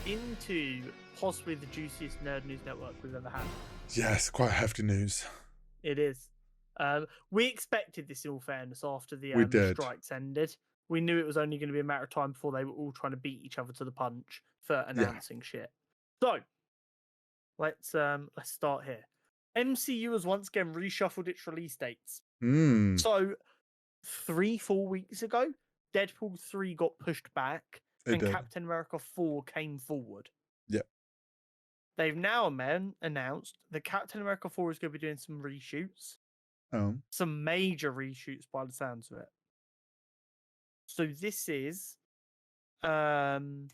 into possibly the juiciest nerd news network we've ever had. Yes, quite hefty news. It is. We expected this, in all fairness, after the We did. strikes ended. We knew it was only going to be a matter of time before they were all trying to beat each other to the punch for announcing shit. So let's start here. MCU has once again reshuffled its release dates. So 3-4 weeks ago, Deadpool 3 got pushed back and Captain America 4 came forward. Yeah. They've now announced that Captain America 4 is going to be doing some reshoots. Some major reshoots by the sounds of it. So this is the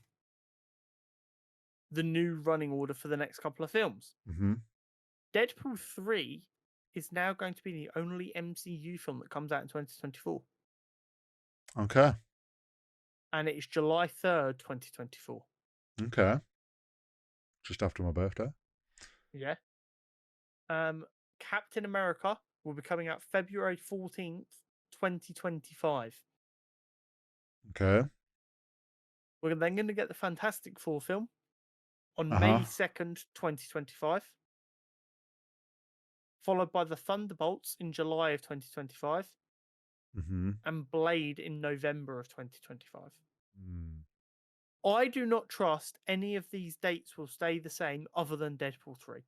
new running order for the next couple of films. Deadpool 3 is now going to be the only MCU film that comes out in 2024. Okay. And it is July 3rd, 2024. Okay. Just after my birthday. Yeah. Captain America will be coming out February 14th, 2025. Okay. We're then going to get the Fantastic Four film on May 2nd, 2025. Followed by the Thunderbolts in July of 2025. And Blade in November of 2025. I do not trust any of these dates will stay the same other than Deadpool 3.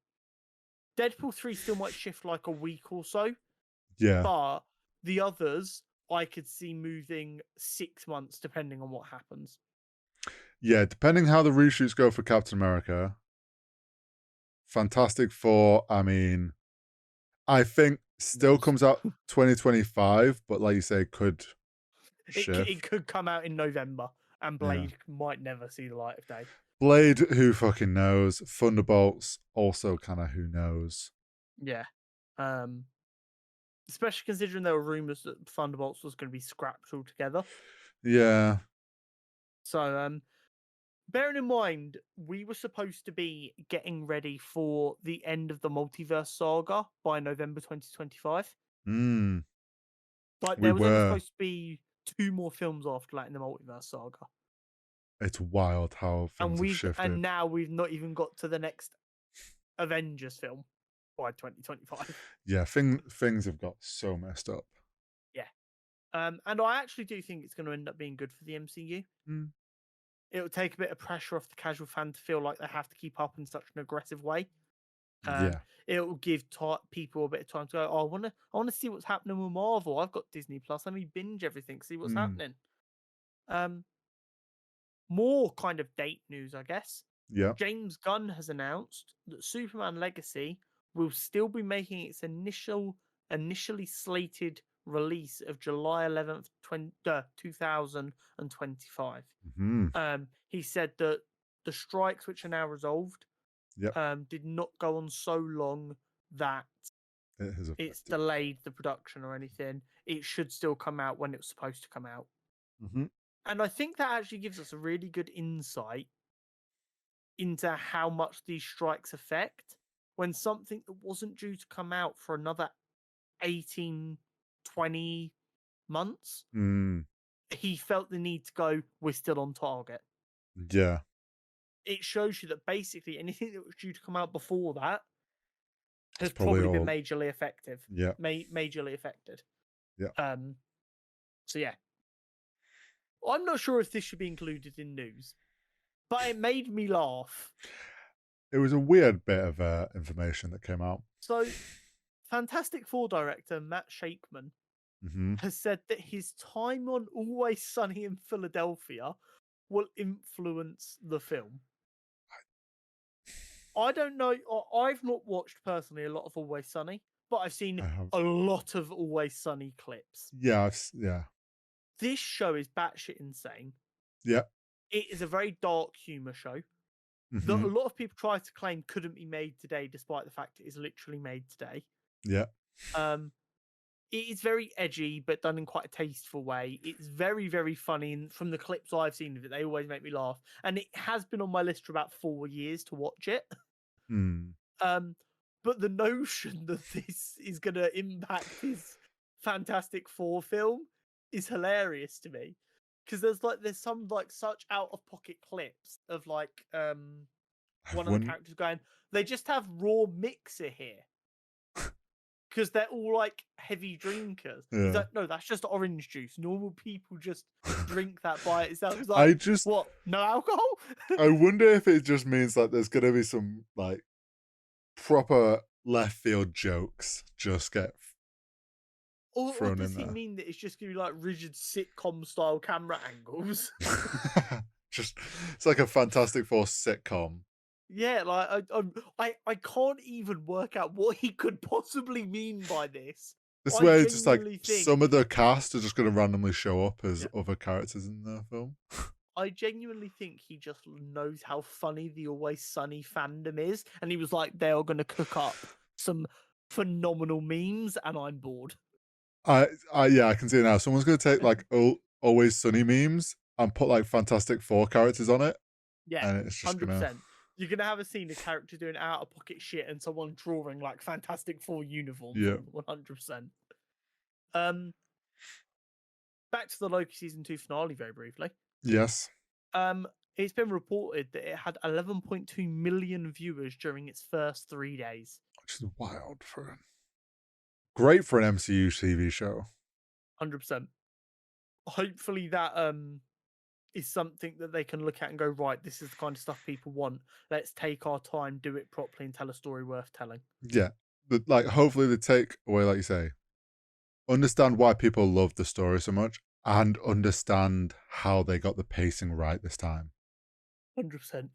Deadpool 3 still might shift like a week or so. Yeah. But the others, I could see moving 6 months depending on what happens. Yeah, depending how the reshoots go for Captain America. Fantastic Four, I mean, I think still comes out 2025, but like you say, could shift. It could come out in November, and Blade might never see the light of day. Blade, who fucking knows? Thunderbolts, also kind of who knows? Yeah. Especially considering there were rumors that Thunderbolts was going to be scrapped altogether. Yeah. So, bearing in mind, we were supposed to be getting ready for the end of the multiverse saga by November 2025. But there was only supposed to be 2 more films after that in the multiverse saga. It's wild how things have shifted. And now we've not even got to the next Avengers film by 2025. Yeah, things have got so messed up. Yeah. And I actually do think it's going to end up being good for the MCU. It will take a bit of pressure off the casual fan to feel like they have to keep up in such an aggressive way. It will give people a bit of time to go, oh, I want to see what's happening with Marvel. I've got Disney Plus. Let me binge everything, see what's happening. More kind of date news, I guess. Yeah. James Gunn has announced that Superman Legacy will still be making its initially slated release of July 11th, 2025. He said that the strikes, which are now resolved, did not go on so long that it's delayed the production or anything. It should still come out when it was supposed to come out. And I think that actually gives us a really good insight into how much these strikes affect when something that wasn't due to come out for another 18, 20 months, he felt the need to go, we're still on target. Yeah. It shows you that basically anything that was due to come out before that has probably been majorly effective. Yeah. Majorly affected. Yeah. So yeah. I'm not sure if this should be included in news, but it made me laugh. It was a weird bit of information that came out. So, Fantastic Four director Matt Shakman has said that his time on Always Sunny in Philadelphia will influence the film. I don't know. I've not watched personally a lot of Always Sunny, but I've seen a lot of Always Sunny clips. Yeah. This show is batshit insane. Yeah. It is a very dark humor show that a lot of people try to claim couldn't be made today, despite the fact it is literally made today. Yeah. It is very edgy, but done in quite a tasteful way. It's very, very funny. And from the clips I've seen of it, they always make me laugh. And it has been on my list for about 4 years to watch it. But the notion that this is going to impact his Fantastic Four film is hilarious to me. because there's some like such out of pocket clips of like one of the characters going, they just have raw mixer here. Because they're all like heavy drinkers. Yeah. He's like, no, that's just orange juice. Normal people just drink that by itself. He's I like, just what? No alcohol? I wonder if it just means like there's gonna be some like proper left field jokes just get Or thrown does in he there. mean that it's just gonna be like rigid sitcom style camera angles? Just it's like a Fantastic Four sitcom. Yeah, like I can't even work out what he could possibly mean by this. This I way, it's just like genuinely some of the cast are just going to randomly show up as Yeah. other characters in the film. I genuinely think he just knows how funny the Always Sunny fandom is, and he was like, they are going to cook up some phenomenal memes, and I'm bored. Yeah, I can see it now. Someone's going to take like Always Sunny memes and put like Fantastic Four characters on it. Yeah, and it's just 100%. gonna. You're gonna have a scene of character doing out of pocket shit and someone drawing like Fantastic Four uniforms. Yeah. 100%. Back to the Loki season 2 finale very briefly. Yes. It's been reported that it had 11.2 million viewers during its first 3 days. Which is wild great for an MCU TV show. 100%. Hopefully that is something that they can look at and go, right, this is the kind of stuff people want. Let's take our time, do it properly, and tell a story worth telling. Yeah. But like hopefully they take away, like you say, understand why people love the story so much and understand how they got the pacing right this time. 100%.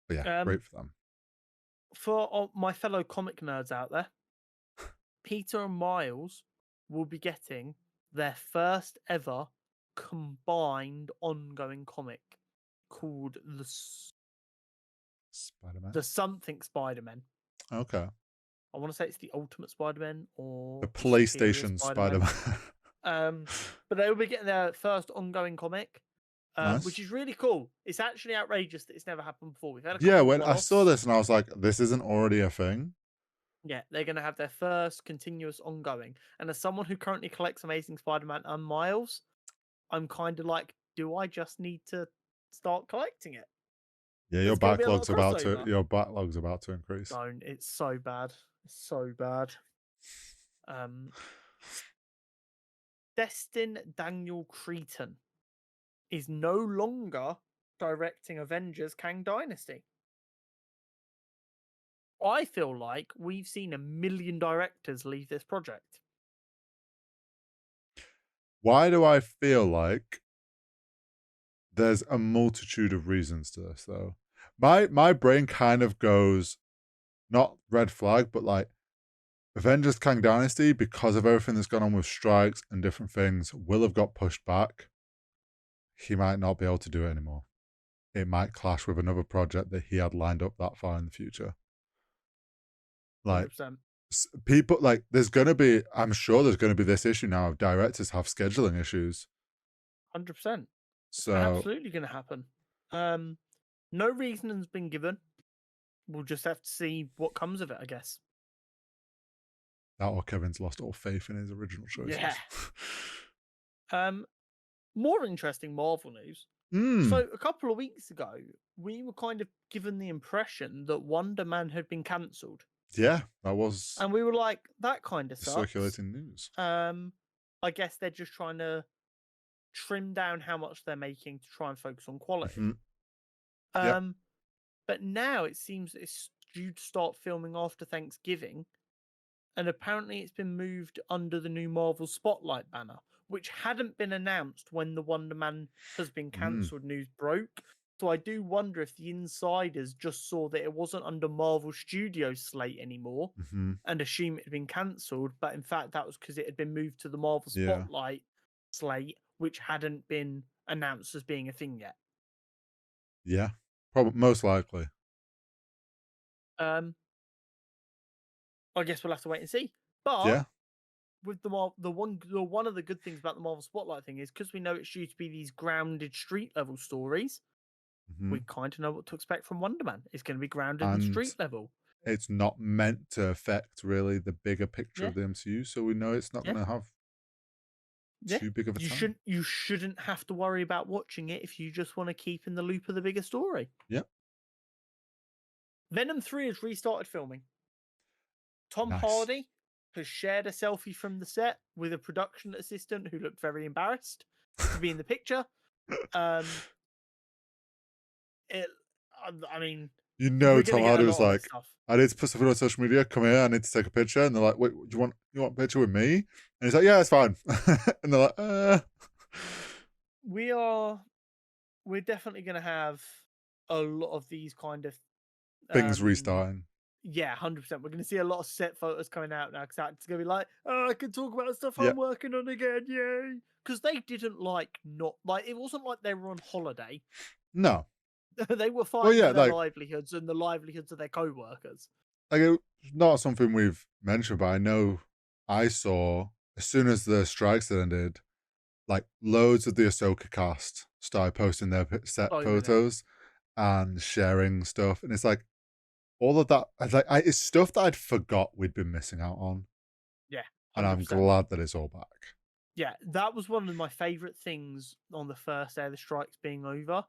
But yeah, great for them. For my fellow comic nerds out there, Peter and Miles will be getting their first ever combined ongoing comic called Spider-Man. The Something Spider-Man. Okay. I want to say it's the Ultimate Spider-Man or the PlayStation Spider-Man. But they will be getting their first ongoing comic, Nice. which is really cool. It's actually outrageous that it's never happened before. We've had when I saw this and I was like, this isn't already a thing. Yeah, they're going to have their first continuous ongoing. And as someone who currently collects Amazing Spider-Man and Miles, I'm kind of like, do I just need to start collecting it? Yeah, your backlog's about to increase. Don't. It's so bad. It's so bad. Destin Daniel Cretton is no longer directing Avengers Kang Dynasty. I feel like we've seen a million directors leave this project. Why do I feel like there's a multitude of reasons to this, though? My brain kind of goes, not red flag, but like Avengers Kang Dynasty, because of everything that's gone on with strikes and different things, will have got pushed back. He might not be able to do it anymore. It might clash with another project that he had lined up that far in the future. Like 100%. People like I'm sure there's gonna be this issue now of directors have scheduling issues. 100%. So absolutely gonna happen. No reasoning's been given. We'll just have to see what comes of it, I guess. That or Kevin's lost all faith in his original choices. Yeah. More interesting Marvel news. So a couple of weeks ago, we were kind of given the impression that Wonder Man had been cancelled. Yeah, that was. And we were like, that kind of sucks. Circulating news. I guess they're just trying to trim down how much they're making to try and focus on quality. But now it seems it's due to start filming after Thanksgiving. And apparently it's been moved under the new Marvel Spotlight banner, which hadn't been announced when the Wonder Man has been cancelled news broke. So I do wonder if the insiders just saw that it wasn't under Marvel Studios slate anymore and assumed it had been cancelled. But in fact, that was because it had been moved to the Marvel Spotlight slate, which hadn't been announced as being a thing yet. Yeah, probably most likely. I guess we'll have to wait and see. But with one of the good things about the Marvel Spotlight thing is because we know it's due to be these grounded street level stories, we kind of know what to expect from Wonder Man. It's going to be grounded and street level. It's not meant to affect really the bigger picture of the MCU, so we know it's not going to have. too big of a time. You shouldn't have to worry about watching it if you just want to keep in the loop of the bigger story. Yep. Venom 3 has restarted filming. Tom Nice. Hardy has shared a selfie from the set with a production assistant who looked very embarrassed to be in the picture. I mean, Tom Hardy was like, I need to put something on social media. Come here, I need to take a picture. And they're like, wait, you want a picture with me? And he's like, yeah, it's fine. And they're like, We're definitely going to have a lot of these kind of things restarting. Yeah, 100%. We're going to see a lot of set photos coming out now because it's going to be like, oh, I can talk about stuff I'm working on again, yay! Because they didn't it wasn't like they were on holiday. No. They were fighting for their livelihoods and the livelihoods of their co-workers. Like, it's not something we've mentioned, but I know I saw, as soon as the strikes ended, like, loads of the Ahsoka cast started posting their set photos and sharing stuff. And it's like, all of that, it's stuff that I'd forgot we'd been missing out on. Yeah. 100%. And I'm glad that it's all back. Yeah, that was one of my favorite things on the first day of the strikes being over.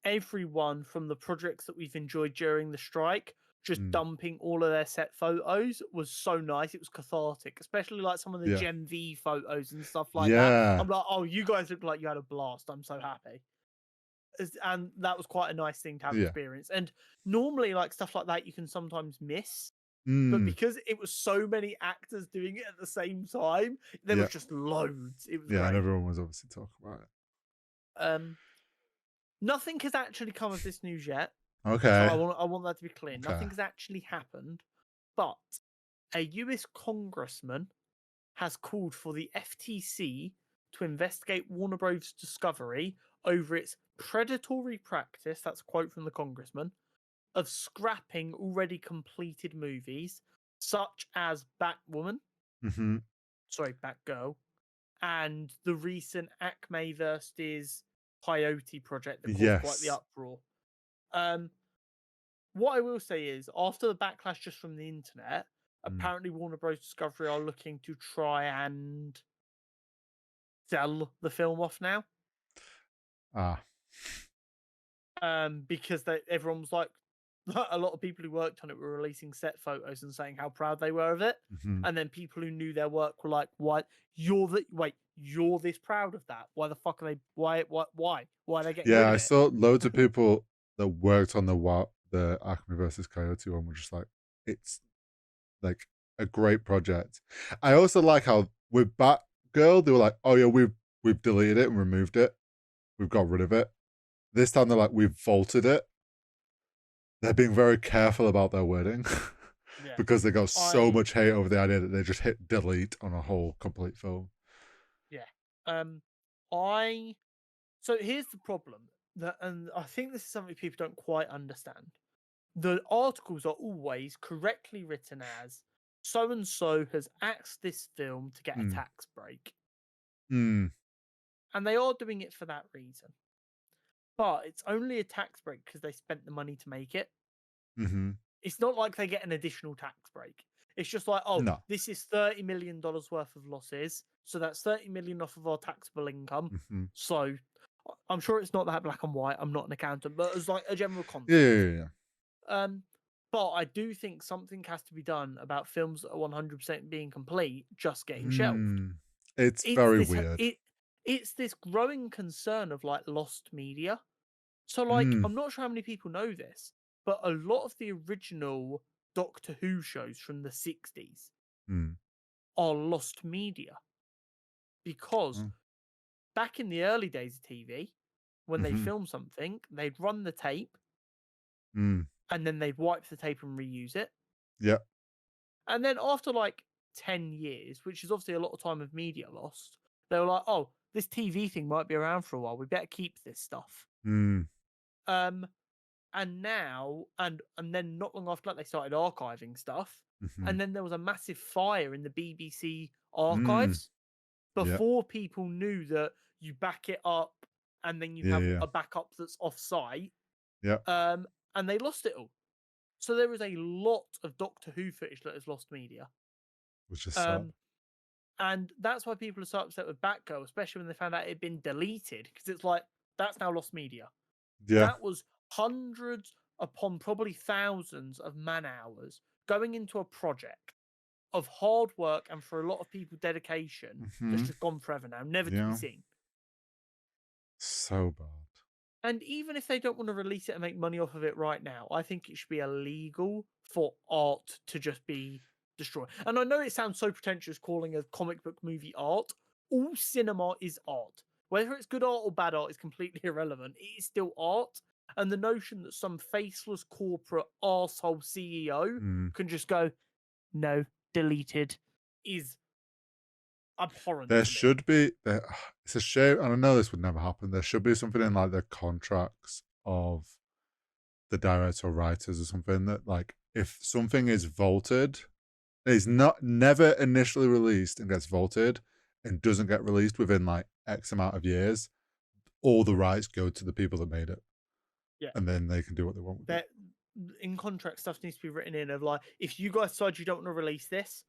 Everyone from the projects that we've enjoyed during the strike just dumping all of their set photos was so nice. It was cathartic, especially like some of the Gen V photos and stuff like that. I'm like, oh, you guys look like you had a blast. I'm so happy. And that was quite a nice thing to have experienced. And normally, like stuff like that, you can sometimes miss. But because it was so many actors doing it at the same time, there was just loads. It was great. And everyone was obviously talking about it. Nothing has actually come of this news yet. Okay. So I want that to be clear. Okay. Nothing has actually happened, but a US congressman has called for the FTC to investigate Warner Bros. Discovery over its predatory practice, that's a quote from the congressman, of scrapping already completed movies such as Batwoman, Batgirl, and the recent Acme versus Coyote project that caused quite the uproar. What I will say is, after the backlash just from the internet, apparently Warner Bros. Discovery are looking to try and sell the film off now. Because everyone was like, a lot of people who worked on it were releasing set photos and saying how proud they were of it. And then people who knew their work were like, "What? You're this proud of that? Why the fuck are they? Why are they getting rid of it?" I saw loads of people that worked on the Acme versus Coyote one were just like, it's like a great project. I also like how with Batgirl, they were like, "Oh yeah, we've deleted it and removed it. We've got rid of it." This time they're like, "We've vaulted it." They're being very careful about their wording because they got so much hate over the idea that they just hit delete on a whole complete film. Yeah. So here's the problem, and I think this is something people don't quite understand. The articles are always correctly written as so and so has axed this film to get a tax break. And they are doing it for that reason. But it's only a tax break because they spent the money to make it. It's not like they get an additional tax break. It's just like, this is $30 million worth of losses. So that's $30 million off of our taxable income. So I'm sure it's not that black and white. I'm not an accountant, but it's like a general concept. Yeah. But I do think something has to be done about films that are 100% being complete just getting shelved. It's very weird. It's this growing concern of like lost media. So like, I'm not sure how many people know this, but a lot of the original Doctor Who shows from the 60s are lost media. Because back in the early days of TV, when they filmed something, they'd run the tape and then they'd wipe the tape and reuse it. Yeah. And then after like 10 years, which is obviously a lot of time of media lost, they were like, oh, this TV thing might be around for a while. We better keep this stuff. And now, and then not long after that, they started archiving stuff. And then there was a massive fire in the BBC archives before people knew that you back it up and then you have a backup that's off-site. And they lost it all. So there is a lot of Doctor Who footage that has lost media. Which is sad. And that's why people are so upset with Batgirl, especially when they found out it had been deleted, because it's like, that's now lost media. Yeah. That was hundreds upon probably thousands of man hours going into a project of hard work and for a lot of people dedication that's just gone forever now, never to be seen. So bad. And even if they don't want to release it and make money off of it right now, I think it should be illegal for art to just be destroyed. And I know it sounds so pretentious calling a comic book movie art. All cinema is art. Whether it's good art or bad art is completely irrelevant. It is still art. And the notion that some faceless corporate arsehole CEO can just go, no, deleted, is abhorrent. There should be. It's a shame, and I know this would never happen. There should be something in like the contracts of the director or writers or something that, like, if something is vaulted, is never initially released and gets vaulted and doesn't get released within like X amount of years, all the rights go to the people that made it. Yeah. And then they can do what they want with it. In contract, stuff needs to be written in of like, if you guys decide you don't want to release this,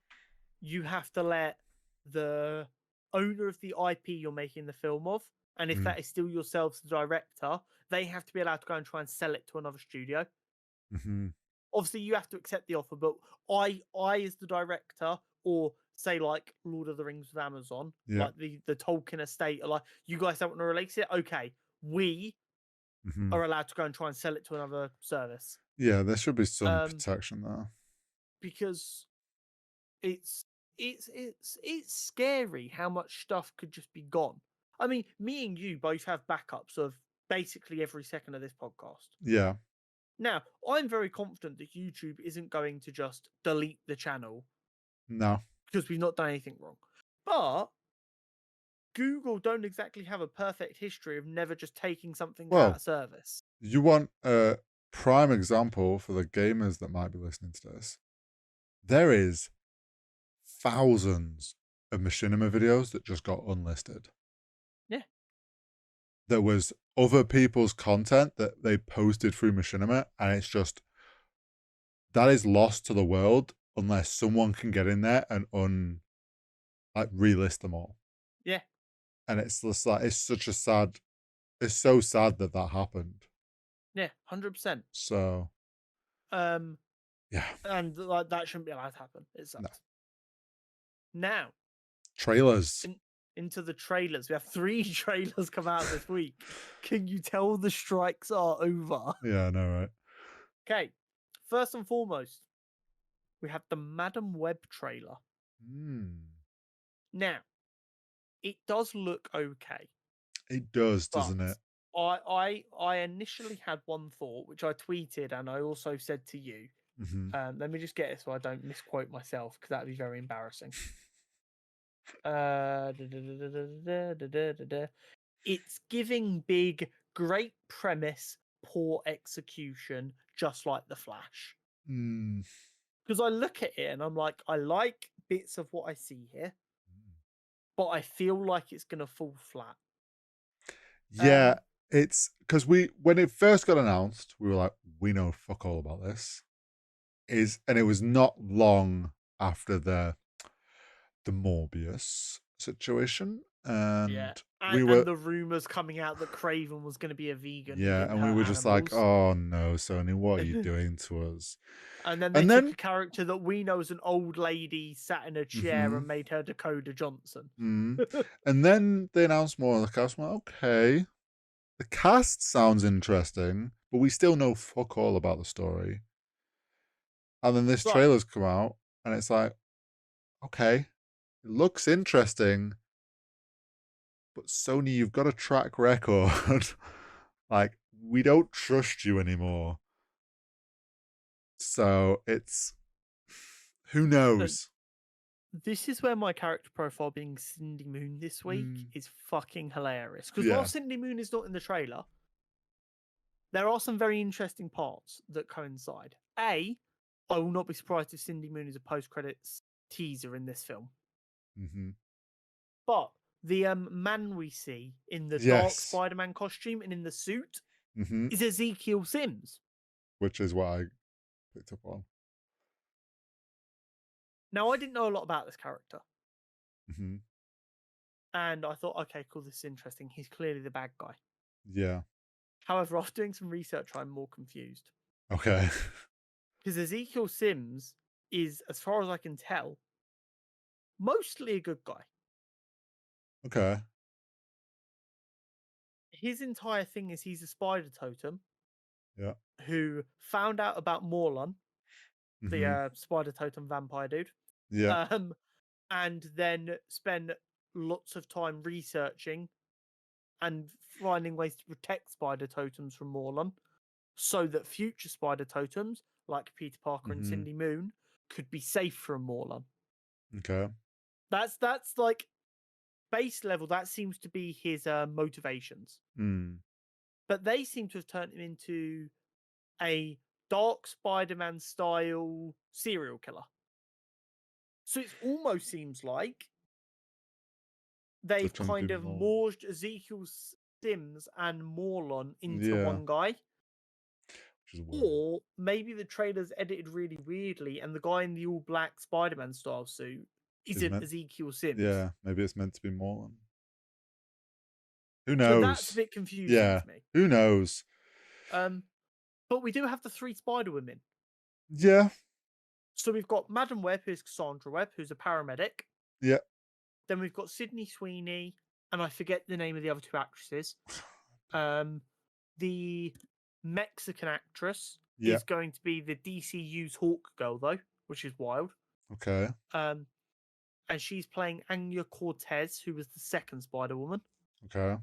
you have to let the owner of the IP you're making the film of, and if that is still yourselves, the director, they have to be allowed to go and try and sell it to another studio. Obviously, you have to accept the offer, but I as the director, or say like Lord of the Rings with Amazon, like the Tolkien estate, are like, you guys don't want to release it? Okay, we are allowed to go and try and sell it to another service. Yeah, there should be some protection there. Because it's scary how much stuff could just be gone. I mean, me and you both have backups of basically every second of this podcast. Yeah. Now, I'm very confident that YouTube isn't going to just delete the channel. No. Because we've not done anything wrong. But Google don't exactly have a perfect history of never just taking something out of service. You want a prime example for the gamers that might be listening to this? There is thousands of machinima videos that just got unlisted. Yeah. There was other people's content that they posted through machinima, and it's just, that is lost to the world unless someone can get in there and relist them all. Yeah. And it's just like, it's so sad that happened. Yeah, 100%. So yeah. And like, that shouldn't be allowed to happen. It sucks. No. Now, trailers. Into the trailers. We have 3 trailers come out this week. Can you tell the strikes are over? Yeah, I know, right? Okay. First and foremost, we have the Madam Web trailer. Now, it does look okay. It does, doesn't it? I initially had one thought, which I tweeted, and I also said to you. Let me just get it so I don't misquote myself, because that'd be very embarrassing. It's giving big, great premise, poor execution, just like The Flash. Because I look at it and I'm like, I like bits of what I see here, but I feel like it's going to fall flat. Yeah, it's because when it first got announced, we were like, we know fuck all about this. And it was not long after the Morbius situation, and and the rumors coming out that Craven was going to be a vegan. Yeah, and we were just like, oh no, Sony, what are you doing to us? And then they took a character that we know as an old lady sat in a chair and made her Dakota Johnson. And then they announced more of the cast. I'm like, okay, the cast sounds interesting, but we still know fuck all about the story. And then this trailer's come out, and it's like, okay, it looks interesting, but Sony, you've got a track record. Like, we don't trust you anymore. So it's, who knows? This is where my character profile being Cindy Moon this week is fucking hilarious. Because while Cindy Moon is not in the trailer, there are some very interesting parts that coincide. I will not be surprised if Cindy Moon is a post-credits teaser in this film. But the man we see in the dark Spider-Man costume and in the suit is Ezekiel Sims. Which is what I picked up on. Now, I didn't know a lot about this character. Mm-hmm. And I thought, okay, cool, this is interesting. He's clearly the bad guy. Yeah. However, after doing some research, I'm more confused. Okay. Because Ezekiel Sims is, as far as I can tell, mostly a good guy. Okay. His entire thing is he's a spider totem. Yeah. Who found out about Morlun, Mm-hmm. the spider totem vampire dude. Yeah. And then spend lots of time researching and finding ways to protect spider totems from Morlun so that future spider totems, like Peter Parker and Mm-hmm. Cindy Moon, could be safe from Morlun. Okay. That's like base level. That seems to be his motivations. Mm. But they seem to have turned him into a dark Spider-Man style serial killer. So it almost seems like they've kind of merged Ezekiel Sims and Morlun into one guy. Or maybe the trailer's edited really weirdly and the guy in the all black Spider-Man style suit isn't Ezekiel Sims. Yeah, maybe it's meant to be Morlun. Who knows? So that's a bit confusing to me. Who knows? But we do have the 3 Spider-Women. Yeah. So we've got Madam Web, who's Cassandra Webb, who's a paramedic. Yeah. Then we've got Sydney Sweeney, and I forget the name of the other 2 actresses. The Mexican actress is going to be the DCU's Hawk Girl, though, which is wild. Okay. And she's playing Anya Cortez, who was the second Spider-Woman. Okay.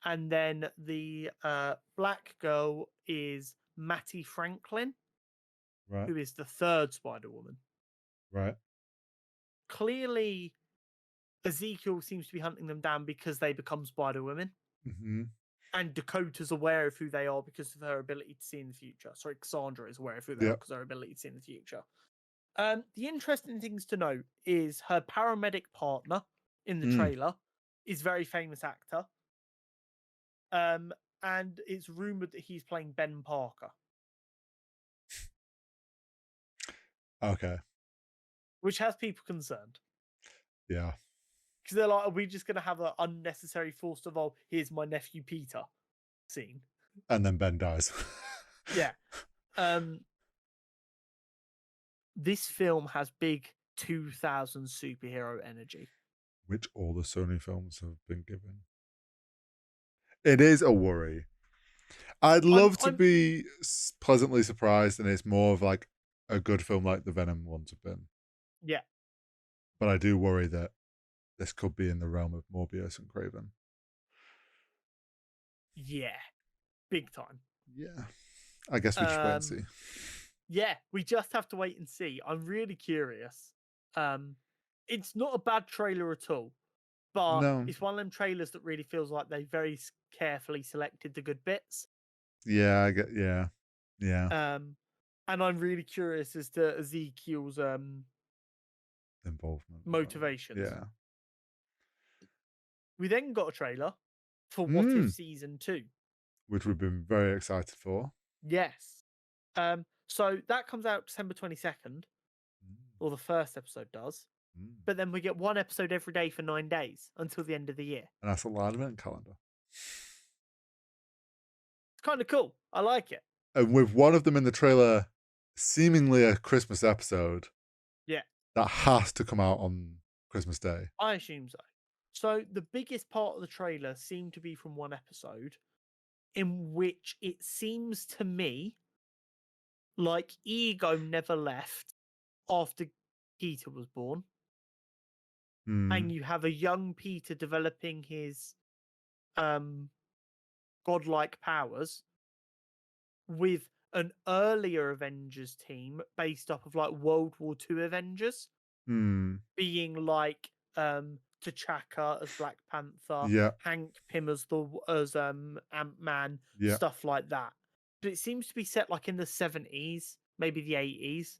And then the black girl is Mattie Franklin, who is the third Spider-Woman. Right. Clearly, Ezekiel seems to be hunting them down because they become Spider-Women. Mm-hmm. And Dakota's aware of who they are because of her ability to see in the future. Sorry, Cassandra is aware of who they are because of her ability to see in the future. The interesting things to note is her paramedic partner in the trailer is a very famous actor. And it's rumored that he's playing Ben Parker. Okay. Which has people concerned. Yeah. Because they're like, are we just going to have an unnecessary forced evolve, here's my nephew Peter scene? And then Ben dies. Yeah. This film has big 2000 superhero energy. Which all the Sony films have been given. It is a worry. I'd love to be pleasantly surprised and it's more of like a good film like the Venom ones have been. Yeah. But I do worry that this could be in the realm of Morbius and Craven. Yeah. Big time. Yeah. I guess we just wait and see. Yeah, we just have to wait and see. I'm really curious. It's not a bad trailer at all, but it's one of them trailers that really feels like they very carefully selected the good bits. Yeah, I get. Yeah. And I'm really curious as to Ezekiel's involvement, motivations. Yeah. We then got a trailer for What If Season 2, which we've been very excited for. Yes. So that comes out December 22nd, or the first episode does. But then we get one episode every day for 9 days until the end of the year. And that's a live event calendar. It's kind of cool. I like it. And with one of them in the trailer, seemingly a Christmas episode. Yeah. That has to come out on Christmas Day. I assume so. So the biggest part of the trailer seemed to be from one episode in which it seems to me like Ego never left after Peter was born. And you have a young Peter developing his godlike powers with an earlier Avengers team based off of like World War II Avengers being like T'Chaka as Black Panther, Hank Pym as Ant-Man, stuff like that. But it seems to be set like in the 70s, maybe the 80s,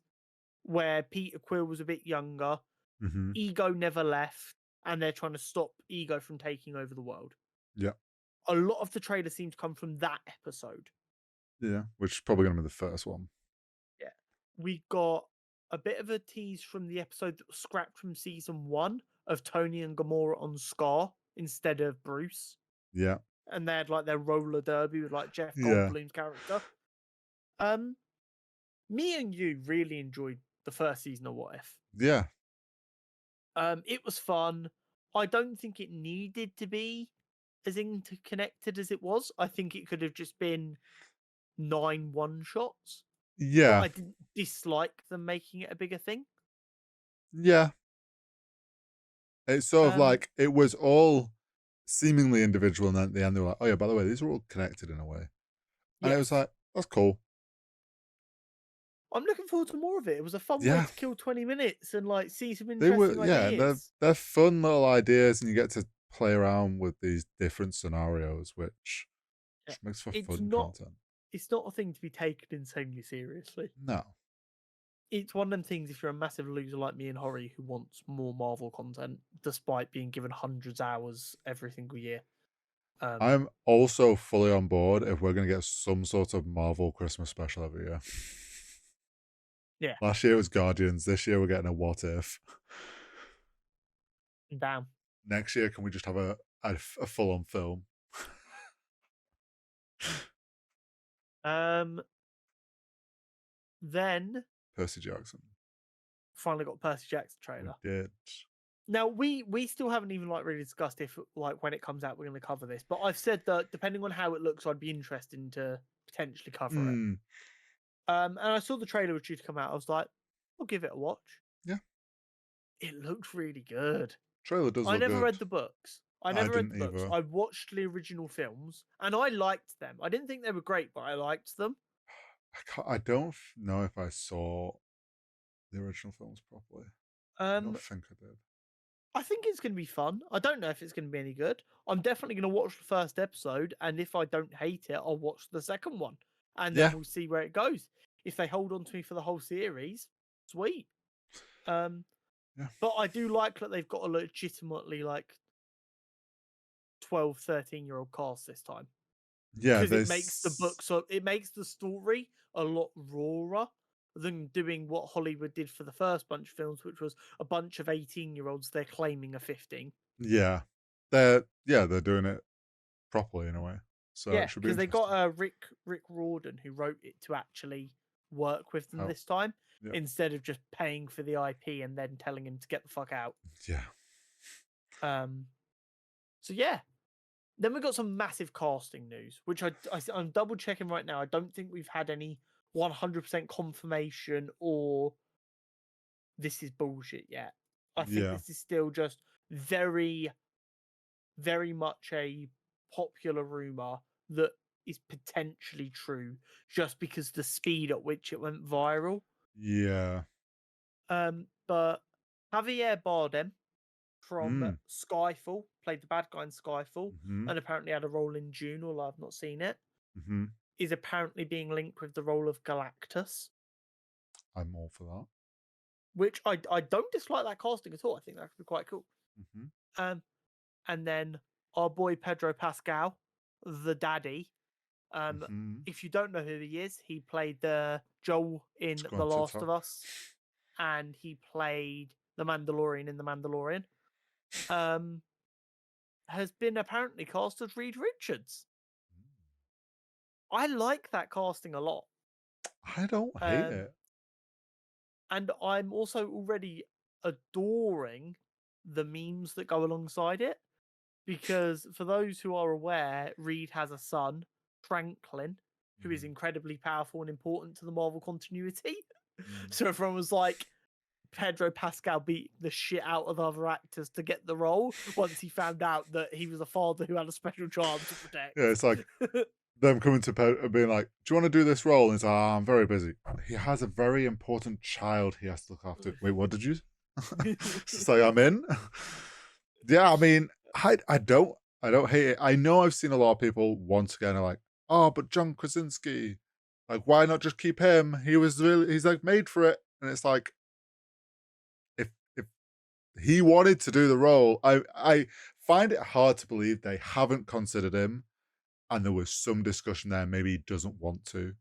where Peter Quill was a bit younger. Ego never left, and they're trying to stop Ego from taking over the world. Yeah. A lot of the trailer seems to come from that episode. Yeah, which is probably going to be the first one. Yeah. We got a bit of a tease from the episode that was scrapped from season 1 of Tony and Gamora on Scar instead of Bruce. Yeah. And they had like their roller derby with like Jeff Yeah. Goldblum's character. Me and you really enjoyed the first season of What If. Yeah. It was fun. I don't think it needed to be as interconnected as it was. I think it could have just been 9 one-shots. But Yeah. I didn't dislike them making it a bigger thing. Yeah. It's sort of like it was all seemingly individual, and then at the end they were like, "Oh yeah, by the way, these are all connected in a way," and it was Yes. like, "That's cool." I'm looking forward to more of it. It was a fun way Yeah. to kill 20 minutes and like see some They were, interesting yeah, ideas. they're fun little ideas, and you get to play around with these different scenarios, which Yeah. makes for It's fun not content. it's not a thing to be taken insanely seriously. No. It's one of them things if you're a massive loser like me and Hori who wants more Marvel content despite being given hundreds of hours every single year. I'm also fully on board if we're going to get some sort of Marvel Christmas special every year. Yeah. Last year it was Guardians. This year we're getting a What If. Damn. Next year, can we just have a full-on film? Then Percy Jackson. finally got Percy Jackson trailer. We did. Now we still haven't even like really discussed if like when it comes out we're going to cover this, but I've said that depending on how it looks, I'd be interested to potentially cover it. And I saw the trailer was due to come out. I was like, I'll give it a watch. Yeah. It looked really good. Trailer does I look never good. read the books. I never read the didn't books. either. I watched the original films and I liked them. I didn't think they were great, but I liked them. I don't know if I saw the original films properly. I don't think I did. I think it's going to be fun. I don't know if it's going to be any good. I'm definitely going to watch the first episode, and if I don't hate it, I'll watch the second one, and then we'll see where it goes. If they hold on to me for the whole series, sweet. But I do like that they've got a legitimately like 12, 13-year-old cast this time. Yeah, because it makes the book it makes the story a lot rawer than doing what Hollywood did for the first bunch of films, which was a bunch of 18-year-olds they're claiming are 15. Yeah, they're doing it properly in a way, so Yeah, it should be because they interesting. got Rick Riordan who wrote it to actually work with them this time instead of just paying for the IP and then telling him to get the fuck out. Yeah. So yeah. Then we got some massive casting news, which I'm double checking right now. I don't think we've had any 100% confirmation or this is bullshit yet. I think this is still just very, very much a popular rumor that is potentially true just because the speed at which it went viral. Yeah. But Javier Bardem from Skyfall played the bad guy in Skyfall and apparently had a role in Dune, although I've not seen it. Is apparently being linked with the role of Galactus. I'm all for that. Which I don't dislike that casting at all. I think that could be quite cool. And then our boy Pedro Pascal, the daddy. If you don't know who he is, he played the Joel in The Last of Us, and he played the Mandalorian in The Mandalorian. Has been apparently cast as Reed Richards. I like that casting a lot. I don't hate it. And I'm also already adoring the memes that go alongside it. Because for those who are aware, Reed has a son, Franklin, who is incredibly powerful and important to the Marvel continuity. So everyone was like, Pedro Pascal beat the shit out of other actors to get the role once he found out that he was a father who had a special child to protect. Yeah, it's like them coming to Pedro being like, do you want to do this role? And he's like, I'm very busy. He has a very important child he has to look after. Wait, what did you say? I'm in. Yeah, I mean, I don't hate it. I know I've seen a lot of people once again are like, oh, but John Krasinski, like, why not just keep him? He's like made for it. And it's like, if he wanted to do the role, I find it hard to believe they haven't considered him, and there was some discussion there. Maybe he doesn't want to. Do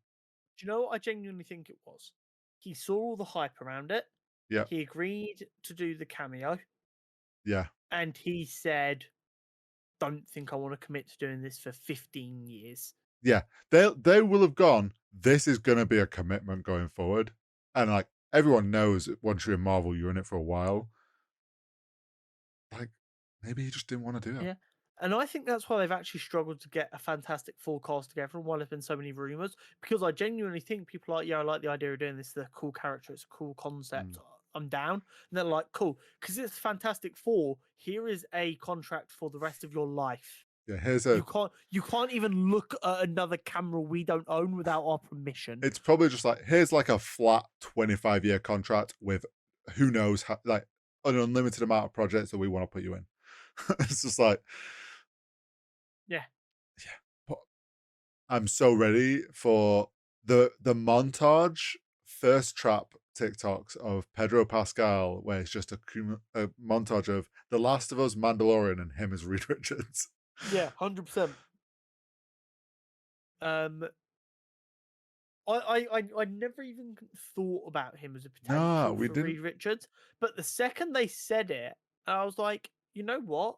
you know what I genuinely think it was? He saw all the hype around it. Yeah. He agreed to do the cameo. Yeah. And he said, "Don't think I want to commit to doing this for 15 years." Yeah. They will have gone, this is gonna be a commitment going forward. And like everyone knows that once you're in Marvel, you're in it for a while. Like, maybe he just didn't want to do it. Yeah. And I think that's why they've actually struggled to get a Fantastic Four cast together and why there's been so many rumors. Because I genuinely think people are like, yeah, I like the idea of doing this. It's a cool character. It's a cool concept. I'm down. And they're like, cool. Because it's Fantastic Four. Here is a contract for the rest of your life. Yeah, here's You can't even look at another camera we don't own without our permission. It's probably just like, here's like a flat 25-year contract with who knows how, like an unlimited amount of projects that we want to put you in. It's just like, yeah. But I'm so ready for the montage first trap TikToks of Pedro Pascal, where it's just a montage of The Last of Us, Mandalorian, and him as Reed Richards. Yeah, 100%. I never even thought about him as a potential for Reed Richards, but the second they said it, I was like, you know what?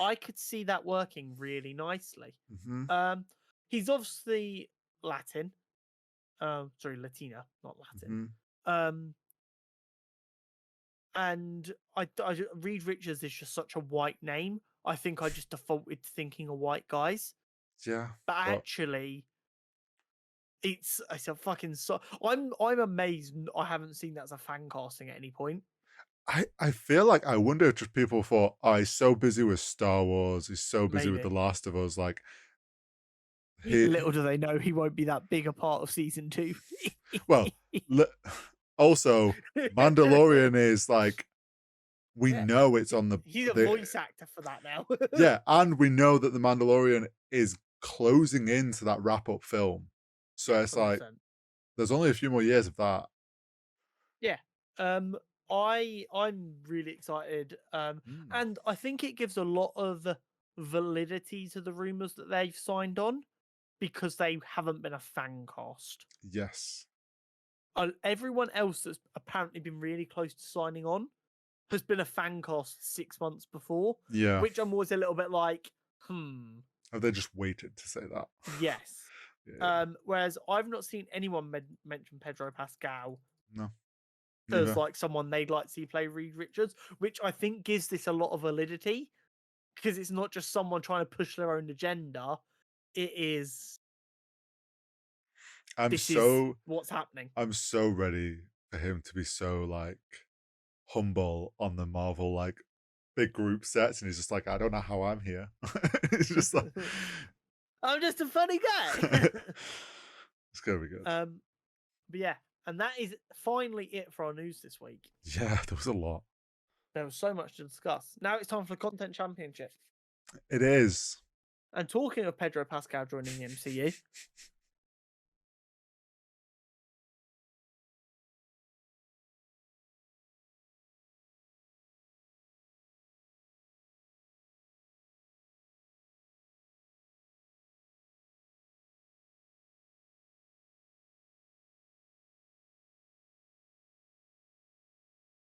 I could see that working really nicely. He's obviously Latin. Sorry, Latina, not Latin. And Reed Richards is just such a white name. I think I just defaulted to thinking of white guys. Yeah, but actually, it's a fucking I'm amazed I haven't seen that as a fan casting at any point. I feel like I wonder if just people thought, oh, he's so busy with Star Wars, he's so busy with The Last of Us, like little do they know he won't be that big a part of season 2. Well, also Mandalorian is like, we know it's on the. He's a voice actor for that now. Yeah, and we know that the Mandalorian is closing into that wrap up film, so it's 100%. Like there's only a few more years of that. Yeah, I'm really excited, and I think it gives a lot of validity to the rumors that they've signed on because they haven't been a fan cast. Yes. Everyone else that's apparently been really close to signing on has been a fan cast 6 months before. Yeah. Which I'm always a little bit like, Have they just waited to say that? Yes. Yeah. Whereas I've not seen anyone mention Pedro Pascal. No. As like someone they'd like to see play Reed Richards, which I think gives this a lot of validity because it's not just someone trying to push their own agenda. It is. This is what's happening. I'm so ready for him to be so like humble on the Marvel like big group sets, and he's just like, I don't know how I'm here. It's just like, I'm just a funny guy. It's gonna be good. But yeah, and that is finally it for our news this week. Yeah, there was a lot. There was so much to discuss. Now it's time for the Content Championship. It is. And talking of Pedro Pascal joining the MCU,